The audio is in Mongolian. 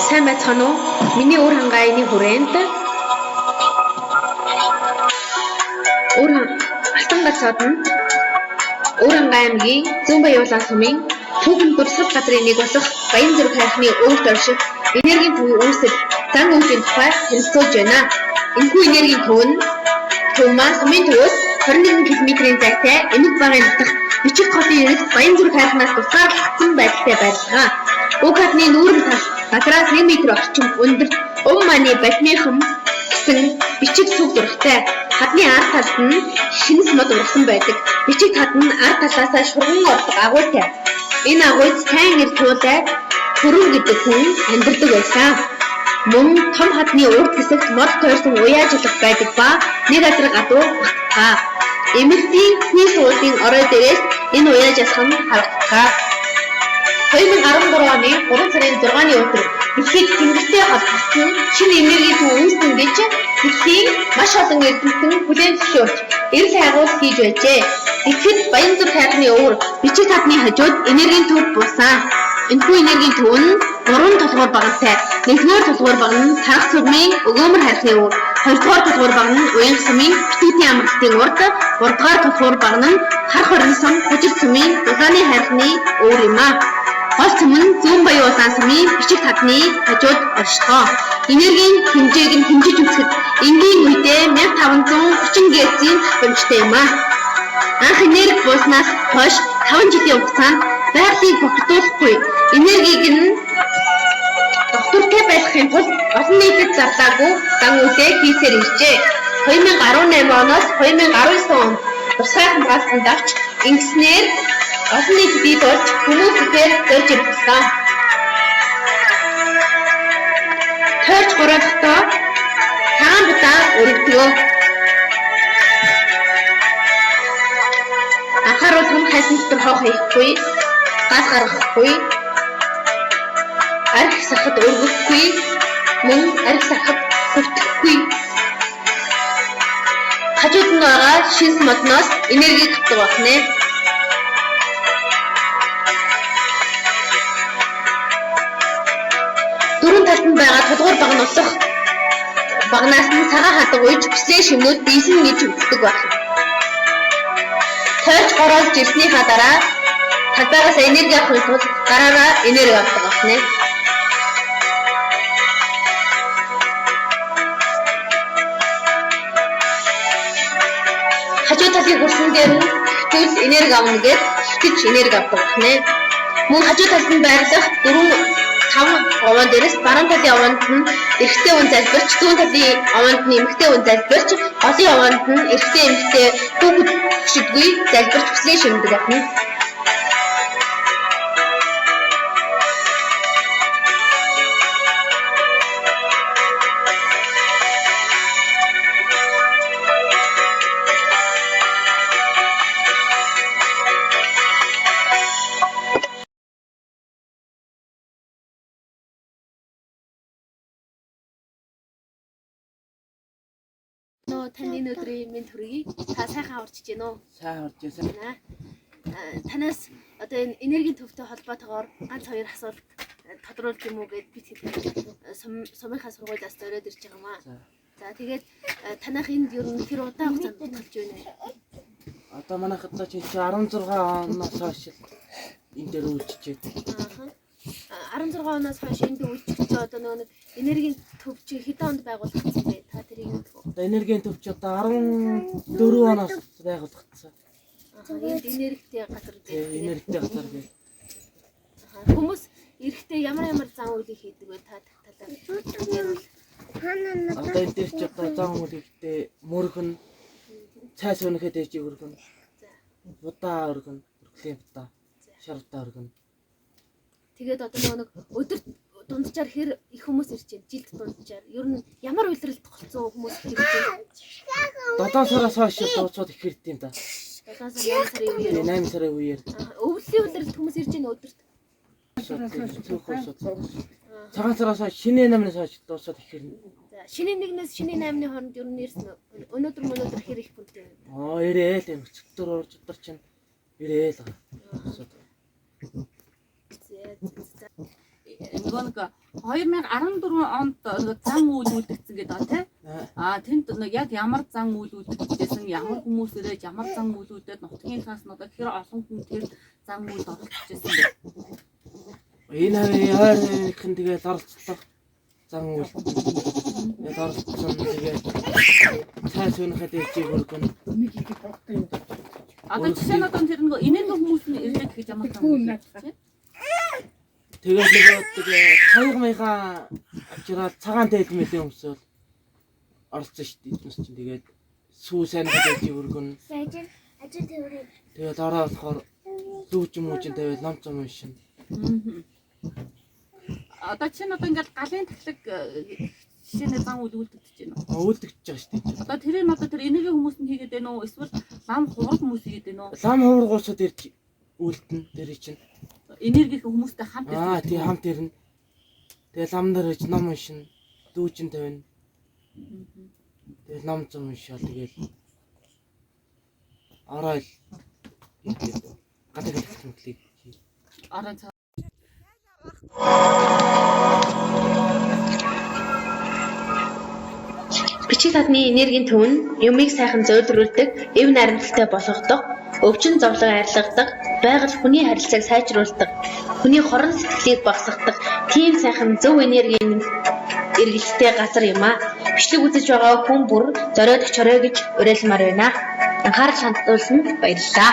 сайн байцгаана уу? Миний өр хангаяны хүрээнд Алтан гацаад нь өр хангай аймгийн Зүүнбаян улаан сумын түүхэн дурсгал газрын нэг болох Баянзүрх хайрхны өвөлт орших энергийн төвийн үүсэл зан үйлийн тухай танилцуулж байна. Энэхүү энергийн төв нь маань сумын төвөөс 21 км-ийн зайтай Эмэг багын нутагт бичиг хотын иргэд Баянзүрх хайрхнаас тусгаар татсан байдалтай байлгаа. Уг хатны нүүрэн тал газраас 1 м орчим өндөрт маны бадминхан гэсэн бичиг сүг зурагтай. Хадны ард талд нь шинэс мод ургасан байдаг. Бичиг хад нь ард талаасаа шурган ордог агуйтай. Энэ агуйд сайн ир туулай Төрөн гэдэг хүн амьдардаг байсан. Мөн том хадны урд хэсэгт мод тойрсон уяажлах байдаг ба нэг газар гадуу багтгаа. Эмэгтэй хний суулын орой дээрээс энэ уяаж асхан харагддаг. 2013 оны 3 сарын 6-ны өдөр дэлхийд тэнгэртэй холбогдсон шинэ энергийн төв үүснэ гэж дэлхийн маш олон эрдэмтэн хүлээн зөвшөөрч эрс хайгуул хийж байжээ. Тэгэхэд Баянзүрх хайрхны өвөр бичиг хадны хажууд энергийн төв буусан. Энэхүү энергийн төв нь 3 толгуур багантай. 1-р толгуур баг нь Тарх цүрмийн Өгөөмөр хайрхны өвөр, 2-р толгуур баг нь Уян сумын Битүүтийн амралтын урд, 3-р толгуур баг нь Харх хорин сум Хужир сумын Дулааны хайрхны өвөр юм а. Гол цөм нь Зүүнбаян улаан сумын бичиг хадны хажууд оршдгоо. Энергийн хэмжээг нь хэмжиж үзэхэд энгийн үедээ 1530 Гц-ийн хэмжтэй юм а. Анх энерги бууснаас хойш 5 жилийн хугацаанд байгалыг бохирдуулахгүй энергийг нь доктортой байхын тулд олон нийтэд зарлаагүй зан үйлээ хийсээр иржээ. 2018 оноос 2019 онд тусгай хамгаалалтанд авч ингэснээр олон нийт бий болж хүмүүсээр зорж ирсэн. Тойрч 3 дахь цагаан будаа өргөдгөө. Анхааруул хүн хайсан дотор хоох хийхгүй, газ гаргахгүй, арх сахад өргөхгүй, мөн арх сахад хүртэхгүй. Хажууд нь байгаа шинс модноос энерги татдаг байна. Дөрөв талд нь байгаа толгуур баг нь улах багнаас нь цагаан хадаг ууж бүслээ шимнүүд дийсэн гэж үздэг байна. Тойрч гороолж ирснийхаа дараа талбайгаас энерги авахын тулд гараараа энерги авдаг байна. Хажуу талын хөрсөн дээр нь хөвтөл энерги авна гэж хөвтөж энерги авдаг байна. Мөн хажуу талд нь байрлах 4-5 овон дээрээс баруун талын овонд нь эрэгтэй хүн залбирч, зүүн талын овонд нь эмэгтэй хүн залбирч, голын овонд нь эрэгтэй эмэгтэй хүүхэд шидгүй залбирч бүслээ шимдэг байна. Таны өнөөдрийн минь төргийг та сайхан аварчж гинэ үү? Сайн аварч байна. Танаас одоо энэ энергийн төвтэй холбоотойгоор ганц хоёр асуулт тодруулж юм уу гэд би сумынхаа сургуулиас зориод ирж байгаа юм аа. За тэгээд танах энд ер нь тэр удаан хугацаанд тулж байна вэ? Одоо манайхад ч 16 оноос хойш энэ дээр үйлчилж байна. 16 оноос хойш энд үйлчлэж одоо нэг энергийн төв чи хэдэн онд байгуулагдсан бэ? Та тэрийг мэдэх үү? Одоо энергийн төв чи одоо 14 оноос байгуулагдсан. Энд энергитэй газар гэдэг. Энергитэй газар гэдэг. Хүмүүс эрэхтэй ямар зан үйлийг хийдэг вэ? Та талаар. Одоо энэ дээр ч одоо зан үйл хийхдээ мөргөн цай сунахад ээж өргөн. Будаа өргөн, өргөлийн будаа, шарвтаа өргөн. Тэгээд одоо нэг өдөр дунджаар хэр их хүмүүс ирж байна. Жилд дунджаар. Ер нь ямар үйлрэлт голцсон хүмүүс ирж байна. 7 сараас хойш дууцууд их ирд юм да. 7 сарын үеэр. 8 сарын үеэр. Өвлийн үйлрэлт хүмүүс ирж байна өдөрт. Цагаан сараас хойш шинэ 8-наас хойш дууцууд их ирнэ. За шинэ 1-ээс шинэ 8-ны хооронд ер нь ирсэн өнөөдөр хэр их хүнтэй байна. Ирээл юм. Өдөр чинь ирээл. Нөгөө нэг 2014 онд нэг зан үйл үлдгэсэн гэдэг тий. Тэнд нэг яг ямар зан үйл үлдгэжсэн, ямар хүмүүс ирээд ямар зан үйл үлдээд нутгийн цааснууд гэхээр олон хүн тэр зан үйлд оролцож байсан бэ. Энэ яахан тэгээд оролцлоо. Зан үйл. Яг оролцсон тэгээд цай сөнөхөд ичиг өргөн. Одоо жишээ нь одоо тэр нэг энерги хүмүүс нь ирлээ гэж ямар зан үйл тий. Тэгээд тэгээд хаяг авчираад цагаан тээд мэдээ өмсөөл оролцсон шүү дээ. Эднес чинь тэгээд сүү сайн гэдэг өргөн. Тэгээд ороо болохоор зүүж мүүжин тавиад ном зам уншин. Одоо чинь одоо ингээд галын тахлаг жишээний зан үйл үлдэгдэж байна уу? Үлдэгдэж байгаа шүү дээ. Одоо тэрийг одоо тэр энерги хүмүүс нь хийгээд байна уу? Эсвэл лам хурал хүмүүс хийгээд байна уу? Лам хуургуусаад ирж үлдэн дээр чинь. Энерги хүмүүстэй хамт Аа тий хамт ирнэ. Тэгээ лам дээр ич ном уншин, дүүжин тавина. Тэгээ ном зам уншаал тэгээд ороо гадаг хэлхэмтлийг ороо Бичиг садны энергийн төв нь юмыг сайхан зөөлрүүлдэг, эв наримталтай болгодог, өвчин зовлон арилгадаг, байгаль хүний харилцааг сайжруулдаг, хүний хорон сэтгэлийг багасгадаг тийм сайхан зөв энергийн эргэлттэй газар юм а. Бичлэг үзэж байгаа хүн бүр зориод очорой гэж уриалмаар байна. Анхаарал хандуулсанд баярлалаа.